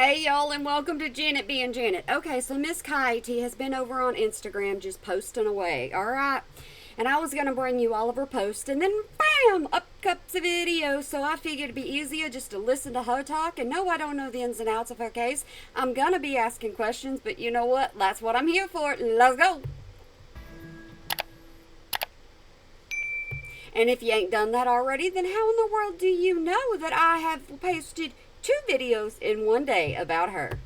Hey y'all, and welcome to Janet being Janet. Okay, so Miss Katie has been over on Instagram just posting away, alright? And I was gonna bring you all of her posts, and then bam! Up comes a video, so I figured it'd be easier just to listen to her talk. And no, I don't know the ins and outs of her case. I'm gonna be asking questions, but you know what? That's what I'm here for. Let's go! And if you ain't done that already, then how in the world do you know that I have posted two videos in one day about her?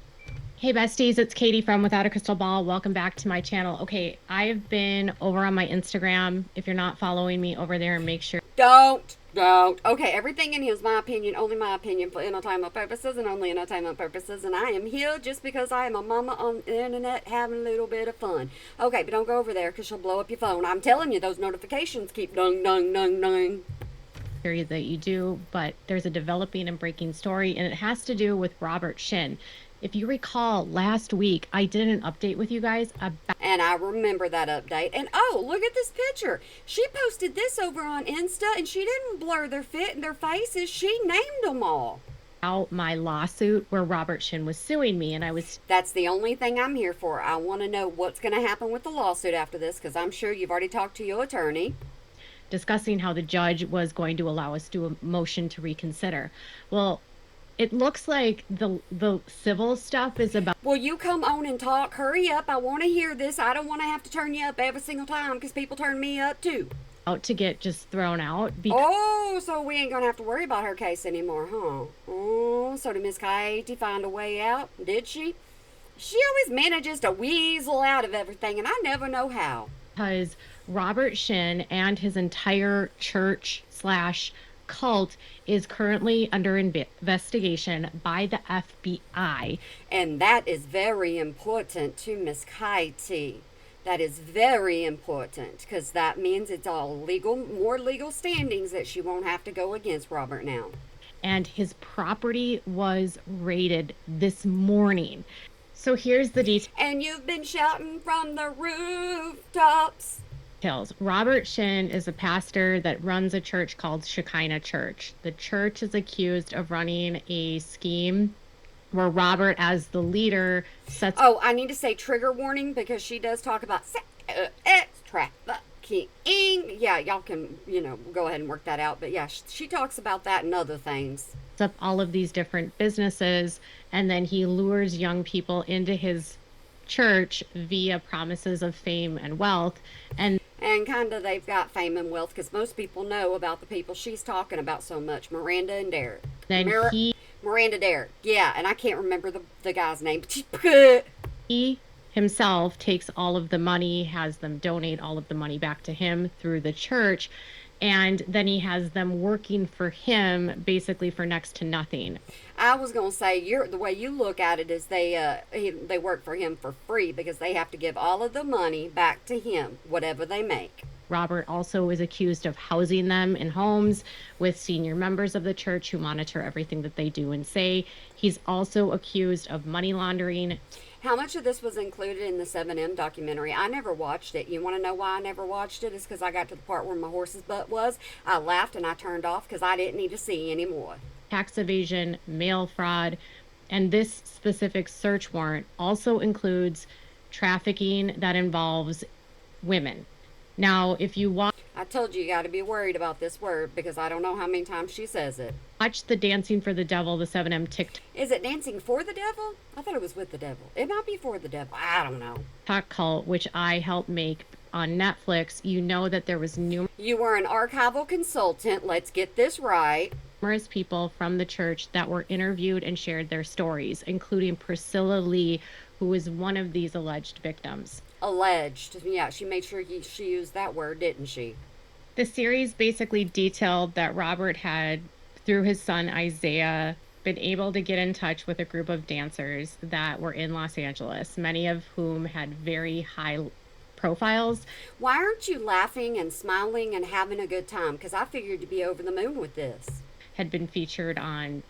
Hey besties, it's Katie from Without a Crystal Ball. Welcome back to my channel. Okay, I've been over on my Instagram. If you're not following me over there, make sure. Don't. Okay, everything in here is my opinion, only my opinion for entertainment purposes and only entertainment purposes. And I am here just because I am a mama on the internet having a little bit of fun. Okay, but don't go over there because she'll blow up your phone. I'm telling you, those notifications keep dung, dung, dung, dung. That you do, but there's a developing and breaking story, and it has to do with Robert Shin. If you recall, last week I did an update with you guys about. And I remember that update. And oh, look at this picture. She posted this over on Insta, and she didn't blur their fit and their faces. She named them all. My lawsuit where Robert Shin was suing me, and I was. That's the only thing I'm here for. I want to know what's going to happen with the lawsuit after this, because I'm sure you've already talked to your attorney. Discussing how the judge was going to allow us to do a motion to reconsider. Well, it looks like the civil stuff is about. Will you come on and talk? Hurry up. I want to hear this. I don't want to have to turn you up every single time because people turn me up too. Out to get just thrown out. Oh, so we ain't going to have to worry about her case anymore, huh? Oh, so did Miss Katie find a way out? Did she? She always manages to weasel out of everything, and I never know how. Because Robert Shin and his entire church slash cult is currently under investigation by the FBI. And that is very important to Miss Katie. That is very important because that means it's all legal, more legal standings that she won't have to go against Robert now. And his property was raided this morning. So here's the details. And you've been shouting from the rooftops. Robert Shin is a pastor that runs a church called Shekinah Church. The church is accused of running a scheme where Robert, as the leader, sets. Oh, I need to say trigger warning because she does talk about sex trafficking. Yeah, y'all can, go ahead and work that out. But yeah, she talks about that and other things. Up all of these different businesses, and then he lures young people into his church via promises of fame and wealth. And kind of they've got fame and wealth because most people know about the people she's talking about so much, Miranda and Derek. Then Miranda Derek, yeah, and I can't remember the guy's name. He himself takes all of the money, has them donate all of the money back to him through the church, and then he has them working for him basically for next to nothing. I was gonna say the way you look at it is they work for him for free because they have to give all of the money back to him, whatever they make. Robert also is accused of housing them in homes with senior members of the church who monitor everything that they do and say. He's also accused of money laundering. How much of this was included in the 7M documentary? I never watched it. You want to know why I never watched it? It's because I got to the part where my horse's butt was. I laughed and I turned off because I didn't need to see anymore. Tax evasion, mail fraud, and this specific search warrant also includes trafficking that involves women. Now, if you watch... I told you got to be worried about this word because I don't know how many times she says it. Watch the Dancing for the Devil, the 7M TikTok. Is it Dancing for the Devil? I thought it was with the devil. It might be for the devil. I don't know. Talk Cult, which I helped make on Netflix. You know that there was You were an archival consultant. Let's get this right. Numerous people from the church that were interviewed and shared their stories, including Priscilla Lee, who is one of these alleged victims. Alleged. Yeah, she made sure she used that word, didn't she? The series basically detailed that Robert had, through his son Isaiah, been able to get in touch with a group of dancers that were in Los Angeles, many of whom had very high profiles. Why aren't you laughing and smiling and having a good time? Because I figured to be over the moon with this. Had been featured on,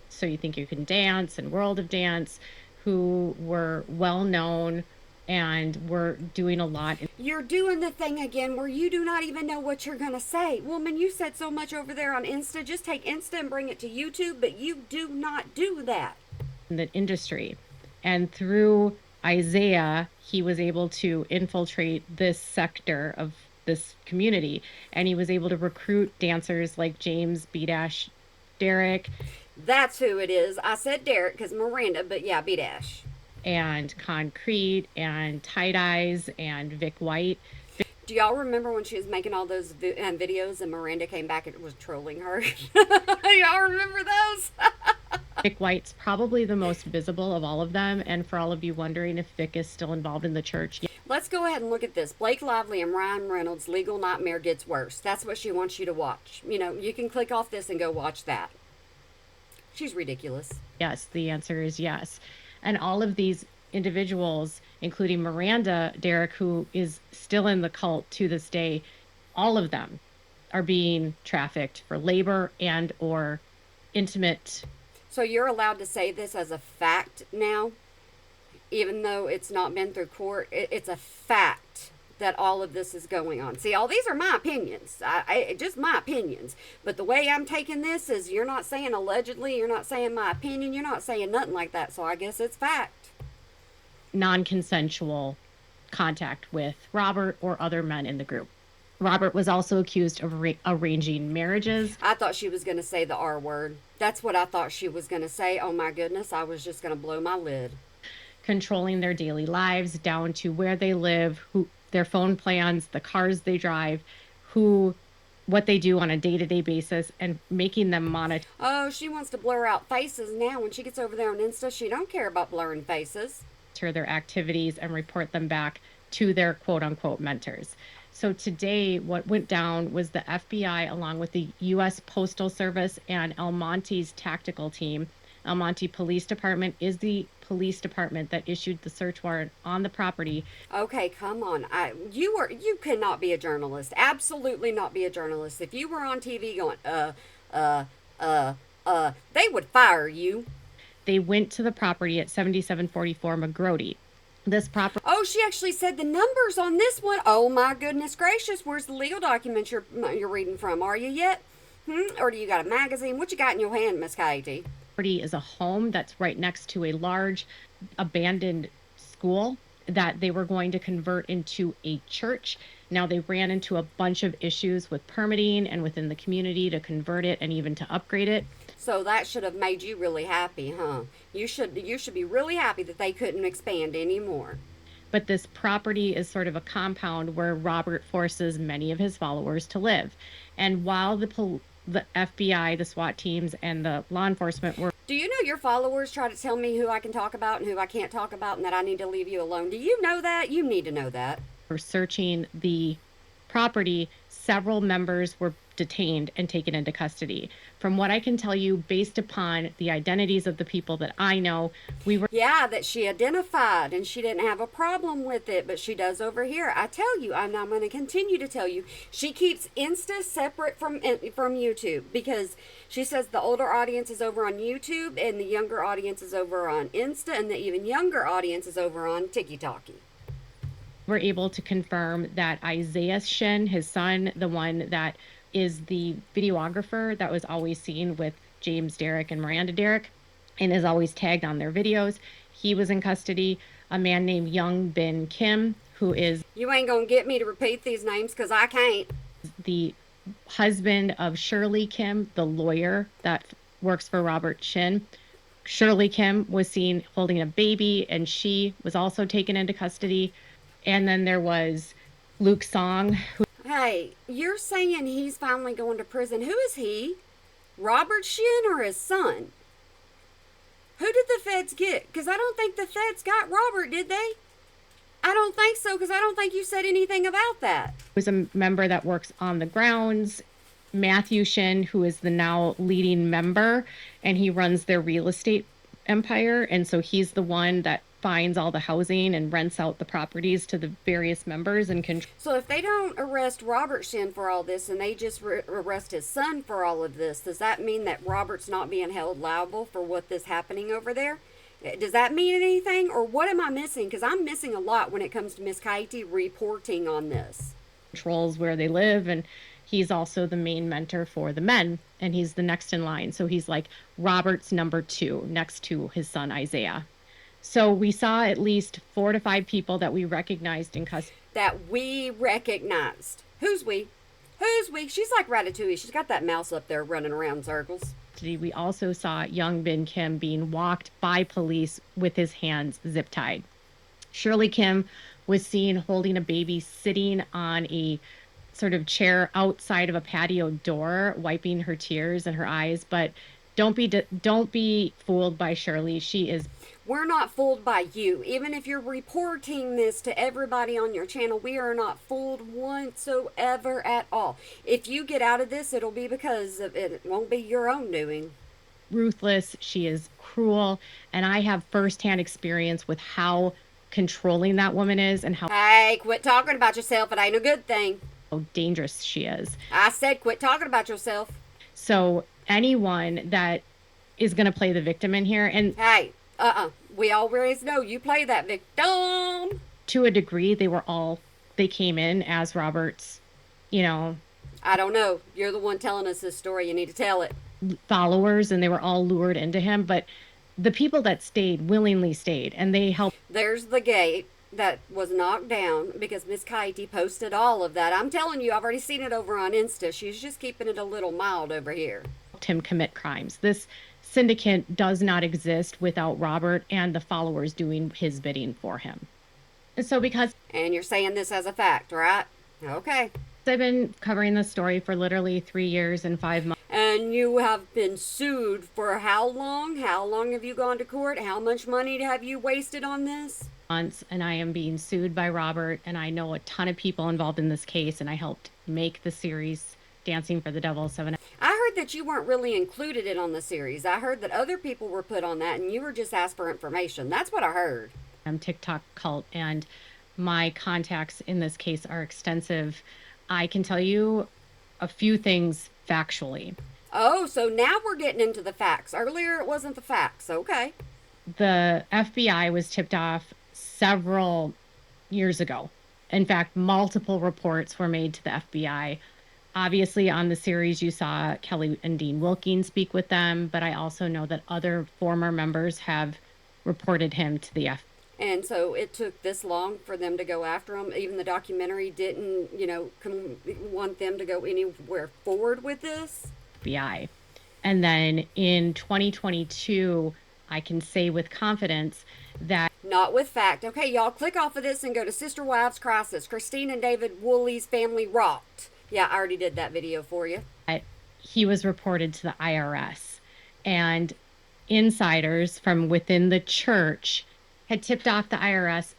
So You Think You Can Dance and World of Dance, who were well known and we're doing a lot. You're doing the thing again where you do not even know what you're going to say. Woman, you said so much over there on Insta. Just take Insta and bring it to YouTube, but you do not do that. in the industry. And through Isaiah, he was able to infiltrate this sector of this community, and he was able to recruit dancers like James B. Derek. That's who it is. I said Derek because Miranda, but yeah, B Dash. And Concrete and Tight Eyes and Vic White. Do y'all remember when she was making all those videos and Miranda came back and was trolling her? Y'all remember those? Vic White's probably the most visible of all of them. And for all of you wondering if Vic is still involved in the church. Let's go ahead and look at this. Blake Lively and Ryan Reynolds' legal nightmare gets worse. That's what she wants you to watch. You know, you can click off this and go watch that. She's ridiculous. Yes, the answer is yes. And all of these individuals, including Miranda Derek, who is still in the cult to this day, all of them are being trafficked for labor and or intimate. So you're allowed to say this as a fact now, even though it's not been through court. It's a fact that all of this is going on. See, all these are my opinions. Just my opinions. But the way I'm taking this is you're not saying allegedly, you're not saying my opinion, you're not saying nothing like that. So I guess it's fact. Non-consensual contact with Robert or other men in the group. Robert was also accused of arranging marriages. I thought she was going to say the R word. That's what I thought she was going to say. Oh my goodness, I was just going to blow my lid. Controlling their daily lives down to where they live, who their phone plans, the cars they drive, what they do on a day-to-day basis, and making them monitor. Oh, she wants to blur out faces now. When she gets over there on Insta, she don't care about blurring faces. Their activities and report them back to their quote-unquote mentors. So today, what went down was the FBI, along with the U.S. Postal Service and El Monte's tactical team. El Monte Police Department is the police department that issued the search warrant on the property. Okay, come on. You cannot be a journalist. Absolutely not be a journalist. If you were on TV going, they would fire you. They went to the property at 7744 McGrody. This property. Oh, she actually said the numbers on this one. Oh my goodness gracious! Where's the legal documents you're reading from? Are you yet? Or do you got a magazine? What you got in your hand, Miss Katie? Property is a home that's right next to a large abandoned school that they were going to convert into a church. Now they ran into a bunch of issues with permitting and within the community to convert it and even to upgrade it. So that should have made you really happy, huh? You should be really happy that they couldn't expand anymore. But this property is sort of a compound where Robert forces many of his followers to live. And while the FBI, the SWAT teams, and the law enforcement were... Do you know your followers try to tell me who I can talk about and who I can't talk about and that I need to leave you alone? Do you know that? You need to know that. For searching the property, several members were detained and taken into custody. From what I can tell you, based upon the identities of the people that I know, Yeah, that she identified, and she didn't have a problem with it, but she does over here. I tell you, and I'm going to continue to tell you, she keeps Insta separate from YouTube, because she says the older audience is over on YouTube, and the younger audience is over on Insta, and the even younger audience is over on TikTok. We're able to confirm that Isaiah Shin, his son, the one that is the videographer that was always seen with James Derek and Miranda Derek and is always tagged on their videos, he was in custody. A man named Young Bin Kim, who is... You ain't gonna get me to repeat these names because I can't. The husband of Shirley Kim, the lawyer that works for Robert Shin. Shirley Kim was seen holding a baby, and she was also taken into custody. And then there was Luke Song, who... Hey, you're saying he's finally going to prison. Who is he? Robert Shin or his son? Who did the feds get? Because I don't think the feds got Robert, did they? I don't think so, because I don't think you said anything about that. Was a member that works on the grounds. Matthew Shin, who is the now leading member, and he runs their real estate empire. And so he's the one that finds all the housing and rents out the properties to the various members and So if they don't arrest Robert Shin for all this and they just arrest his son for all of this, does that mean that Robert's not being held liable for what is happening over there? Does that mean anything, or what am I missing? Because I'm missing a lot when it comes to Miss Katie reporting on this. Controls where they live and he's also the main mentor for the men, and he's the next in line. So he's like Robert's number 2 next to his son Isaiah. So we saw at least 4 to 5 people that we recognized in custody. That we recognized. Who's we? Who's we? She's like Ratatouille. She's got that mouse up there running around in circles. We also saw Young Bin Kim being walked by police with his hands zip tied. Shirley Kim was seen holding a baby sitting on a sort of chair outside of a patio door, wiping her tears and her eyes. But don't be fooled by Shirley. She is. We're not fooled by you. Even if you're reporting this to everybody on your channel, we are not fooled whatsoever at all. If you get out of this, it'll be because of it won't be your own doing. Ruthless. She is cruel. And I have firsthand experience with how controlling that woman is and how. Hey, quit talking about yourself. It ain't a good thing. How dangerous she is. I said quit talking about yourself. So anyone that is going to play the victim in here, and hey, we always know you play that victim. To a degree, they came in as Robert's, I don't know. You're the one telling us this story. You need to tell it. Followers, and they were all lured into him. But the people that stayed willingly stayed, and they helped. There's the gate that was knocked down because Miss Kaiti posted all of that. I'm telling you, I've already seen it over on Insta. She's just keeping it a little mild over here. Him commit crimes. This syndicate does not exist without Robert and the followers doing his bidding for him. And you're saying this as a fact, right? Okay. I've been covering this story for literally 3 years and 5 months. And you have been sued for how long? How long have you gone to court? How much money have you wasted on this? Months, and I am being sued by Robert, and I know a ton of people involved in this case, and I helped make the series Dancing for the Devil 7. I heard that you weren't really included in on the series. I heard that other people were put on that and you were just asked for information. That's what I heard. I'm TikTok cult, and my contacts in this case are extensive. I can tell you a few things factually. Oh, so now we're getting into the facts. Earlier it wasn't the facts. Okay. The FBI was tipped off several years ago. In fact, multiple reports were made to the FBI. Obviously, on the series, you saw Kelly and Dean Wilkins speak with them, but I also know that other former members have reported him to the FBI. And so it took this long for them to go after him. Even the documentary didn't, want them to go anywhere forward with this. FBI. And then in 2022, I can say with confidence that... Not with fact. Okay, y'all, click off of this and go to Sister Wives Crisis. Christine and David Woolley's family rocked. Yeah, I already did that video for you. He was reported to the IRS, and insiders from within the church had tipped off the IRS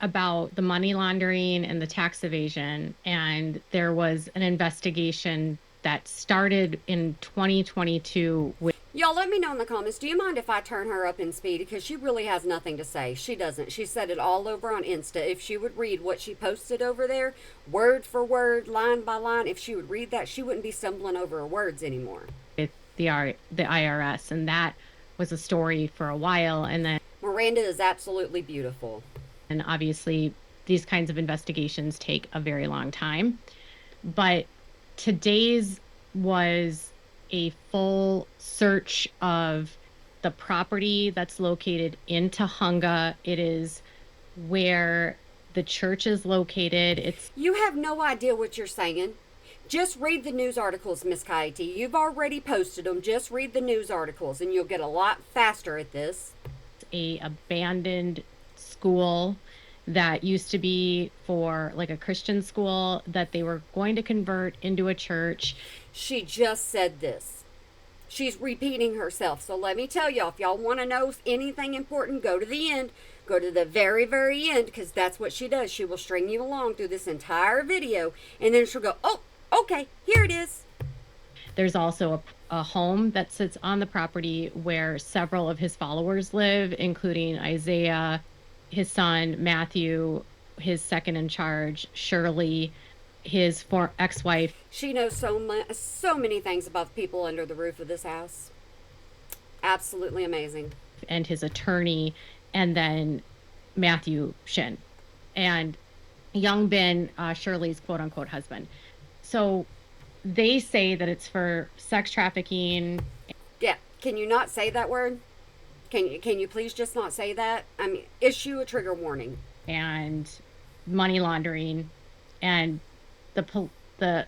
about the money laundering and the tax evasion, and there was an investigation that started in 2022 with... Y'all, let me know in the comments. Do you mind if I turn her up in speed? Because she really has nothing to say. She doesn't. She said it all over on Insta. If she would read what she posted over there, word for word, line by line, if she would read that, she wouldn't be stumbling over her words anymore. With the IRS, and that was a story for a while. And then Miranda is absolutely beautiful. And obviously, these kinds of investigations take a very long time. But today's was a full search of the property that's located in Tujunga. It is where the church is located. You have no idea what you're saying. Just read the news articles, Miss Kaiti. You've already posted them. Just read the news articles and you'll get a lot faster at this. A abandoned school that used to be for like a Christian school that they were going to convert into a church. She just said this. She's repeating herself. So let me tell y'all, if y'all want to know anything important, go to the end. Go to the very, very end, because that's what she does. She will string you along through this entire video, and then she'll go, oh, okay, here it is. There's also a home that sits on the property where several of his followers live, including Isaiah, his son, Matthew, his second in charge, Shirley, his ex-wife. She knows so many things about the people under the roof of this house. Absolutely amazing. And his attorney, and then Matthew Shin, and Young Bin, Shirley's quote-unquote husband. So they say that it's for sex trafficking Yeah. Can you not say that word? Can you please just not say that? I mean, issue a trigger warning. and money laundering, and the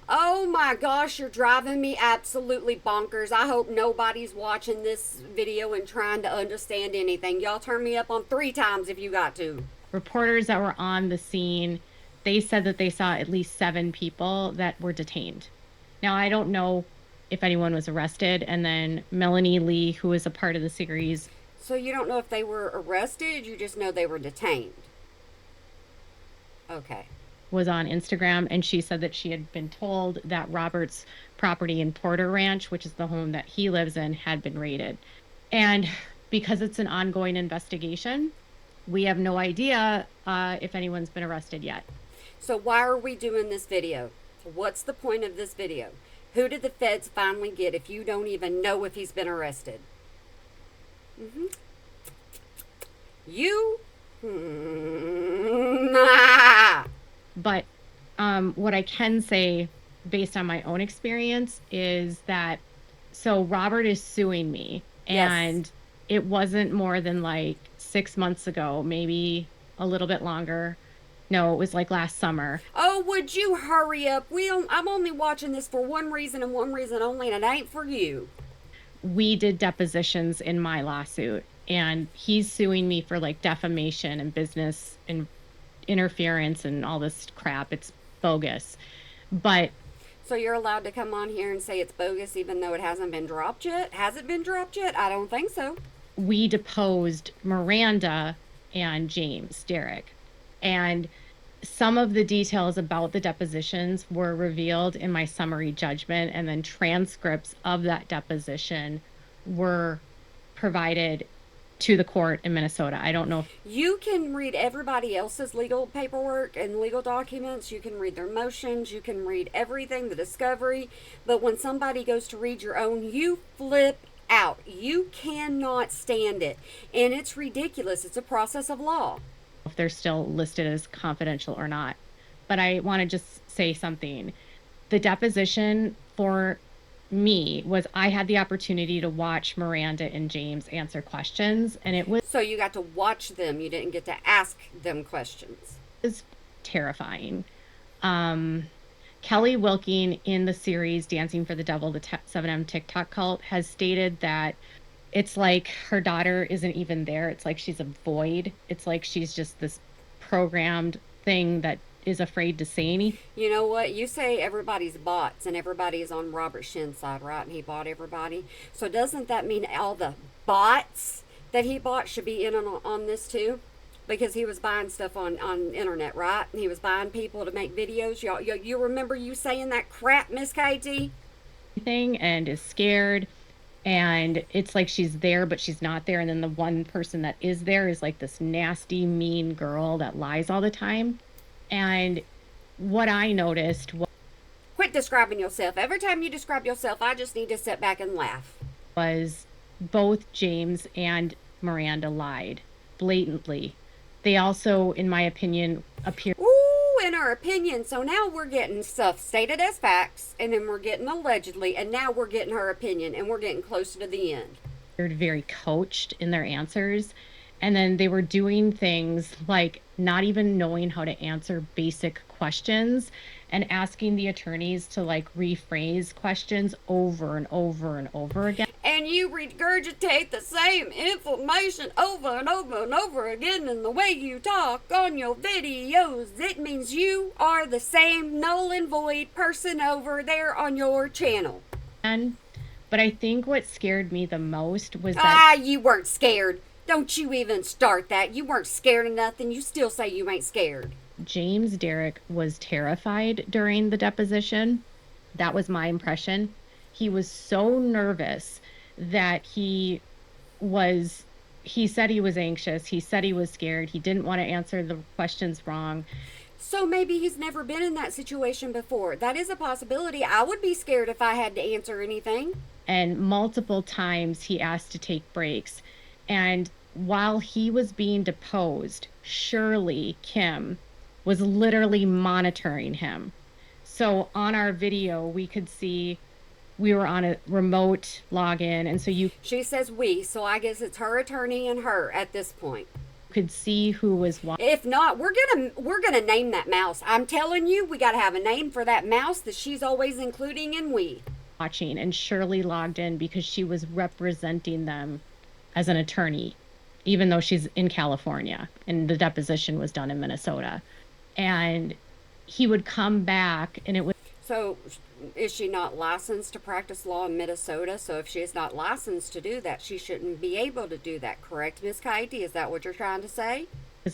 Oh my gosh, you're driving me absolutely bonkers. I hope nobody's watching this video and trying to understand anything. Y'all turn me up on 3 times if you got to. reporters that were on the scene, they said that they saw at least 7 people that were detained. Now, I don't know if anyone was arrested. And then Melanie Lee, who was a part of the series, So you don't know if they were arrested, you just know they were detained. Okay. was on Instagram, and she said that she had been told that Robert's property in Porter Ranch, which is the home that he lives in, had been raided. And because it's an ongoing investigation, we have no idea if anyone's been arrested yet. So why are we doing this video? What's the point of this video? Who did the feds finally get if you don't even know if he's been arrested? You? Nah. But what I can say, based on my own experience, is that so Robert is suing me, Yes. and it wasn't more than like 6 months ago, maybe a little bit longer. No, it was like last summer. Oh, would you hurry up? I'm only watching this for one reason and one reason only, and it ain't for you. We did depositions in my lawsuit, and he's suing me for like defamation and business and interference and all this crap. It's bogus. But So you're allowed to come on here and say it's bogus even though it hasn't been dropped yet? Has it been dropped yet? I don't think so. we deposed Miranda and James Derrick. And some of the details about the depositions were revealed in my summary judgment, and then transcripts of that deposition were provided to the court in Minnesota. I don't know if You can read everybody else's legal paperwork and legal documents. You can read their motions. You can read everything, the discovery. But when somebody goes to read your own, you flip out. You cannot stand it. And it's ridiculous. It's a process of law. they're still listed as confidential or not. But I want to just say something. The deposition for me was I had the opportunity to watch Miranda and James answer questions, and it was So you got to watch them. You didn't get to ask them questions. terrifying. Kelly Wilking in the series Dancing for the Devil, the 7M TikTok cult, has stated that it's like her daughter isn't even there. It's like she's a void. It's like she's just this programmed thing that is afraid to say anything. You know what? You say everybody's bots and everybody is on Robert Shin's side, right? And he bought everybody. So doesn't that mean all the bots that he bought should be in on this too? Because he was buying stuff on internet, right? And he was buying people to make videos. You remember you saying that crap, Miss Katie? And is scared, and it's like she's there but she's not there, and then the one person that is there is like this nasty mean girl that lies all the time. And what I noticed Quit describing yourself. Every time you describe yourself, I just need to sit back and laugh. was both James and Miranda lied blatantly. They also, in my opinion, appeared Ooh, in our opinion. So now we're getting stuff stated as facts, and then we're getting allegedly, and now we're getting her opinion, and we're getting closer to the end. very coached in their answers. And then they were doing things like not even knowing how to answer basic questions and asking the attorneys to like rephrase questions over and over and over again. And you regurgitate the same information over and over and over again in the way you talk on your videos. It means you are the same null and void person over there on your channel. But I think what scared me the most was that You weren't scared. Don't you even start that. You weren't scared of nothing. You still say you ain't scared. James Derrick was terrified during the deposition. That was my impression. He was so nervous that he said he was anxious. He said he was scared. He didn't want to answer the questions wrong. So maybe he's never been in that situation before. That is a possibility. I would be scared if I had to answer anything. And multiple times he asked to take breaks. And while he was being deposed, Shirley Kim was literally monitoring him. So on our video, we could see we were on a remote login, and so you She says we, so I guess it's her attorney and her at this point. could see who was If not, we're gonna name that mouse. I'm telling you, we gotta have a name for that mouse that she's always including in we. watching, and Shirley logged in because she was representing them as an attorney, even though she's in California and the deposition was done in Minnesota. And he would come back, and it was So, is she not licensed to practice law in Minnesota? So, if she is not licensed to do that, she shouldn't be able to do that, correct, Miss Katie? Is that what you're trying to say?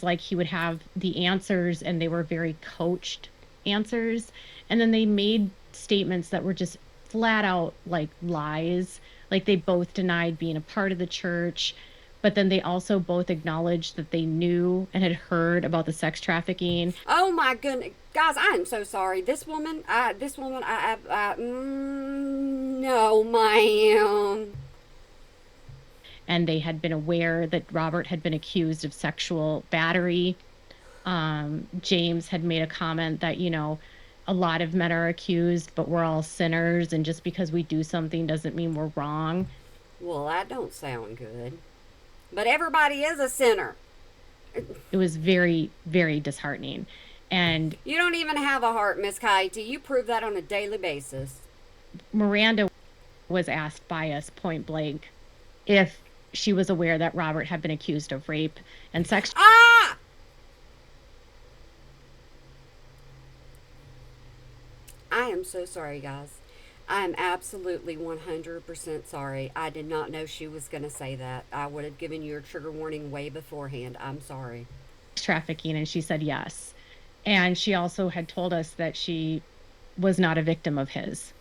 like he would have the answers, and they were very coached answers. And then they made statements that were just flat out like lies. Like they both denied being a part of the church, but then they also both acknowledged that they knew and had heard about the sex trafficking. Oh my goodness, guys, I am so sorry. No, ma'am. And they had been aware that Robert had been accused of sexual battery. James had made a comment that, a lot of men are accused, but we're all sinners, and just because we do something doesn't mean we're wrong. Well, that don't sound good. But everybody is a sinner. It was very, very disheartening. And You don't even have a heart, Miss Katie. You prove that on a daily basis. Miranda was asked by us point blank if she was aware that Robert had been accused of rape and sex. Ah! I am so sorry, guys. I am absolutely 100% sorry. I did not know she was going to say that. I would have given you a trigger warning way beforehand. I'm sorry. Trafficking, and she said yes. And she also had told us that she was not a victim of his.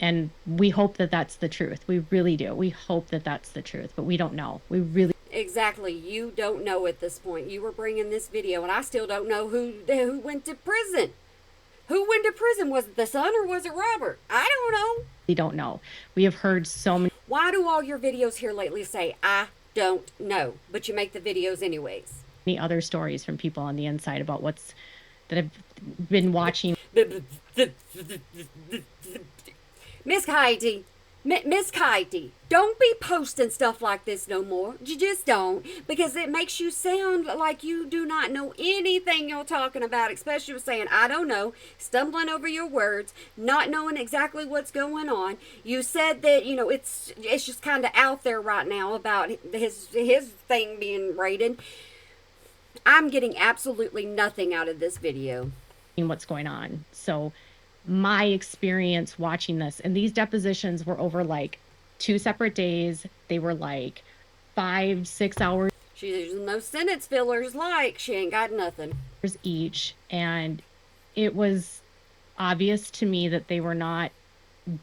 And we hope that that's the truth. We really do. We hope that that's the truth, but we don't know. We really Exactly. You don't know at this point. You were bringing this video, and I still don't know who went to prison. Who went to prison? Was it the son or was it Robert? I don't know. don't know. We have heard so many Why do all your videos here lately say, I don't know, but you make the videos anyways? other stories from people on the inside about that have been watching. Miss Heidi, Miss Heidi, don't be posting stuff like this no more. You just don't, because it makes you sound like you do not know anything you're talking about, especially with saying, I don't know, stumbling over your words, not knowing exactly what's going on. You said that, it's just kind of out there right now about his thing being raided. I'm getting absolutely nothing out of this video. What's going on. So my experience watching this, and these depositions were over like 2 separate days. They were like 5-6 hours There's no sentence fillers like. She ain't got nothing. each. And it was obvious to me that they were not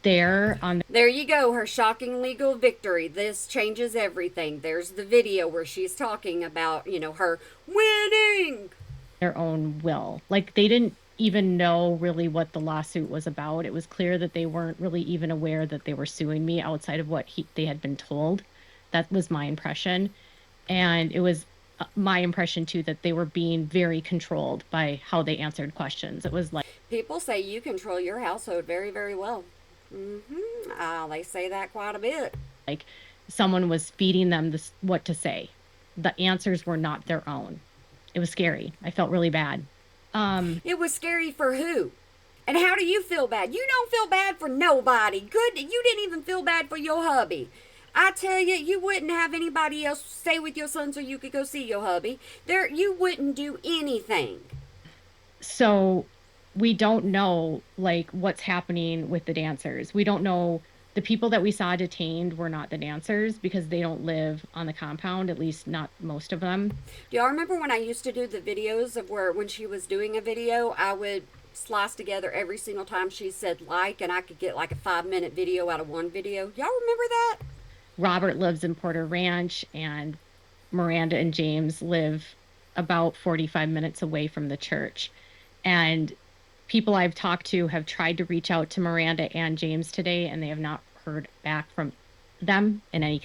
there on There you go, her shocking legal victory. This changes everything. There's the video where she's talking about, her winning. their own will. Like they didn't even know really what the lawsuit was about. It was clear that they weren't really even aware that they were suing me outside of what they had been told. That was my impression. And it was my impression too that they were being very controlled by how they answered questions. It was like People say you control your household very, very well. They say that quite a bit. like someone was feeding them what to say. The answers were not their own. It was scary. I felt really bad. It was scary for who? And how do you feel bad? You don't feel bad for nobody. Good, you didn't even feel bad for your hubby. I tell you, you wouldn't have anybody else stay with your son so you could go see your hubby. You wouldn't do anything. So we don't know like what's happening with the dancers. We don't know. The people that we saw detained were not the dancers because they don't live on the compound, at least not most of them. Do y'all remember when I used to do the videos of when she was doing a video, I would slice together every single time she said like, and I could get like a 5-minute video out of one video. Y'all remember that? Robert lives in Porter Ranch, and Miranda and James live about 45 minutes away from the church. And people I've talked to have tried to reach out to Miranda and James today, and they have not heard back from them in any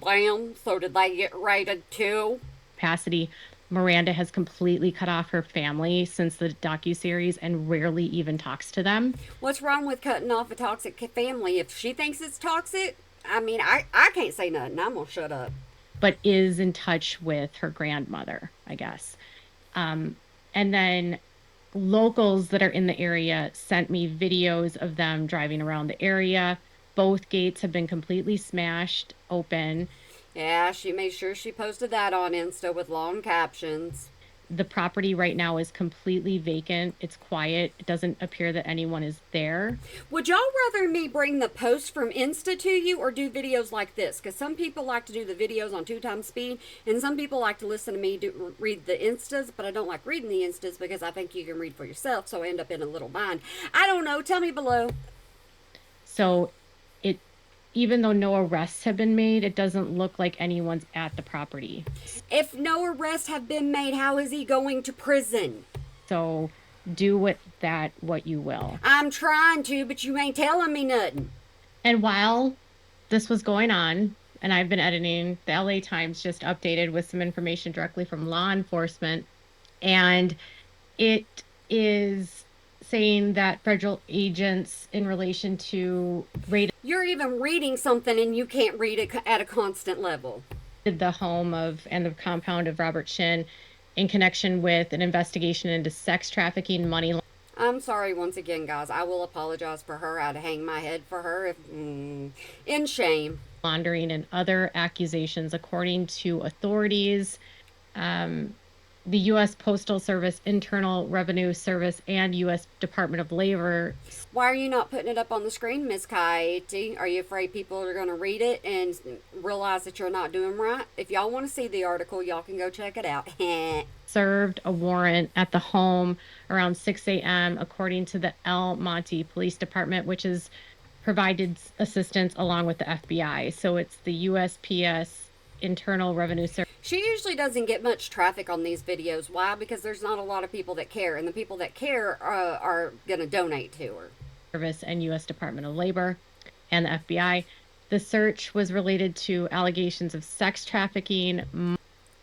Damn, so did they get raided too? capacity. Miranda has completely cut off her family since the docuseries and rarely even talks to them, What's wrong with cutting off a toxic family? If she thinks it's toxic, I mean, I can't say nothing. I'm going to shut up. but is in touch with her grandmother, I guess. And then locals that are in the area sent me videos of them driving around the area. Both gates have been completely smashed open. Yeah, she made sure she posted that on Insta with long captions. The property right now is completely vacant. It's quiet. It doesn't appear that anyone is there. Would y'all rather me bring the post from Insta to you or do videos like this? Because some people like to do the videos on 2 times speed, and some people like to listen to me read the Instas, but I don't like reading the Instas because I think you can read for yourself, so I end up in a little bind. I don't know. Tell me below. So it, even though no arrests have been made, it doesn't look like anyone's at the property. If no arrests have been made, how is he going to prison? So do with that what you will. I'm trying to, but you ain't telling me nothing. And while this was going on, and I've been editing, the LA Times just updated with some information directly from law enforcement, and it is saying that federal agents in relation to raided You're even reading something and you can't read it at a constant level. the home of and the compound of Robert Shin in connection with an investigation into sex trafficking, money I'm sorry once again, guys. I will apologize for her. I'd hang my head for her if in shame. laundering, and other accusations, according to authorities. The U.S. Postal Service, Internal Revenue Service, and U.S. Department of Labor. Why are you not putting it up on the screen, Miss Kaiti? Are you afraid people are going to read it and realize that you're not doing right? If y'all want to see the article, y'all can go check it out. Served a warrant at the home around 6 a.m., according to the El Monte Police Department, which has provided assistance along with the FBI. So it's the USPS, Internal Revenue Service. She usually doesn't get much traffic on these videos. Why? Because there's not a lot of people that care, and the people that care are going to donate to her. Service and U.S. Department of Labor and the FBI. The search was related to allegations of sex trafficking,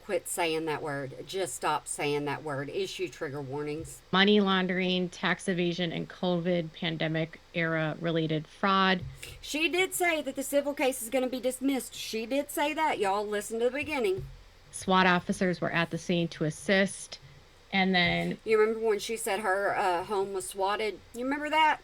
Quit saying that word. Just stop saying that word. Issue trigger warnings. money laundering, tax evasion, and COVID pandemic era related fraud. She did say that the civil case is going to be dismissed. She did say that. Y'all listen to the beginning. SWAT officers were at the scene to assist. And then You remember when she said her home was swatted? You remember that?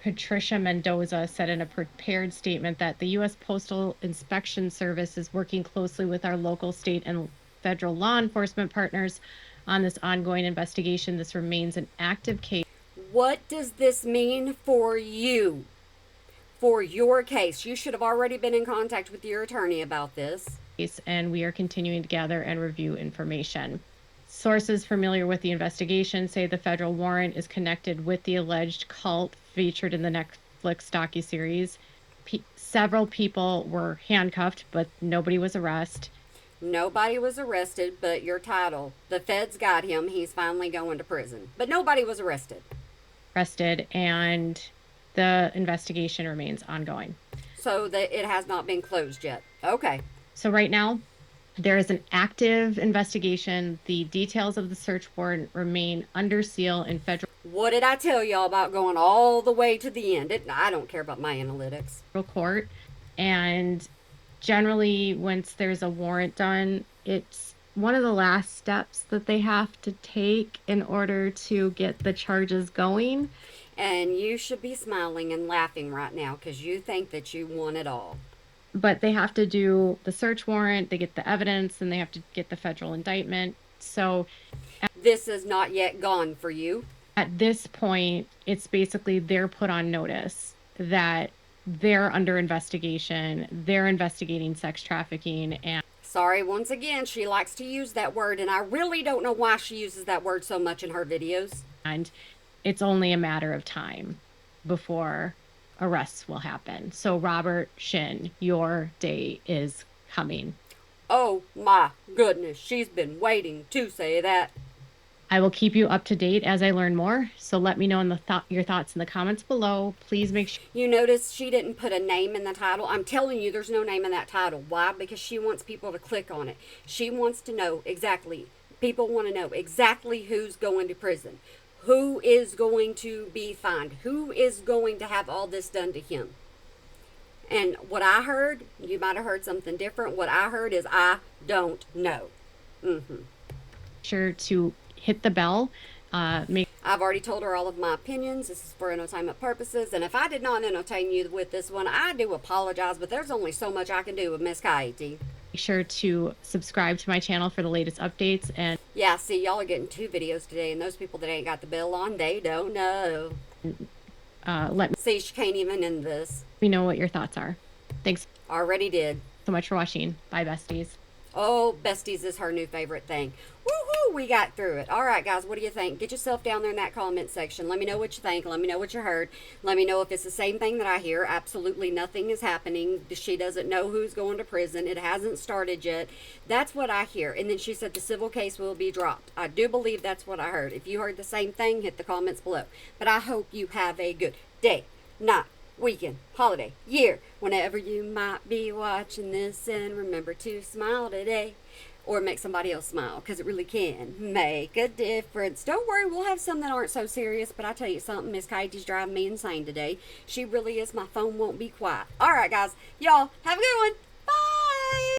Patricia Mendoza said in a prepared statement that the U.S. Postal Inspection Service is working closely with our local, state, and federal law enforcement partners on this ongoing investigation. This remains an active case. What does this mean for you? For your case? You should have already been in contact with your attorney about this. And we are continuing to gather and review information. Sources familiar with the investigation say the federal warrant is connected with the alleged cult featured in the Netflix docuseries. Several people were handcuffed, but nobody was arrested. Nobody was arrested, but your title. The feds got him. He's finally going to prison. But nobody was arrested. And the investigation remains ongoing. So that it has not been closed yet. Okay. So right now, there is an active investigation. The details of the search warrant remain under seal in federal What did I tell y'all about going all the way to the end? I don't care about my analytics. court. And generally, once there's a warrant done, it's one of the last steps that they have to take in order to get the charges going. And you should be smiling and laughing right now because you think that you won it all. But they have to do the search warrant, they get the evidence, and they have to get the federal indictment. So This is not yet gone for you. at this point, it's basically they're put on notice that they're under investigation. They're investigating sex trafficking. And Sorry, once again, she likes to use that word, and I really don't know why she uses that word so much in her videos. it's only a matter of time before arrests will happen. So Robert Shin, your day is coming. Oh my goodness, she's been waiting to say that. I will keep you up to date as I learn more. So let me know in your thoughts in the comments below. Please make sure You notice she didn't put a name in the title. I'm telling you, there's no name in that title. Why? Because she wants people to click on it. She wants to know exactly People want to know exactly who's going to prison, who is going to be fined, who is going to have all this done to him. And what I heard, you might have heard something different. What I heard is I don't know. Sure to hit the bell. I've already told her all of my opinions. This is for entertainment purposes. And if I did not entertain you with this one, I do apologize. But there's only so much I can do with Miss Katie. Make sure to subscribe to my channel for the latest updates. And yeah, see, y'all are getting 2 videos today. And those people that ain't got the bell on, they don't know. Let me see, she can't even end this. We know what your thoughts are. Thanks. Already did. So much for watching. Bye, besties. Oh, besties is her new favorite thing. Woohoo! We got through it. All right, guys, what do you think? Get yourself down there in that comment section. Let me know what you think. Let me know what you heard. Let me know if it's the same thing that I hear. Absolutely nothing is happening. She doesn't know who's going to prison. It hasn't started yet. That's what I hear. And then she said the civil case will be dropped. I do believe that's what I heard. If you heard the same thing, hit the comments below. But I hope you have a good day, night, weekend, holiday, year, whenever you might be watching this, and remember to smile today, or make somebody else smile, because it really can make a difference. Don't worry, we'll have some that aren't so serious, but I tell you something, Miss Katie's driving me insane today. She really is. My phone won't be quiet. All right, guys, y'all have a good one. Bye.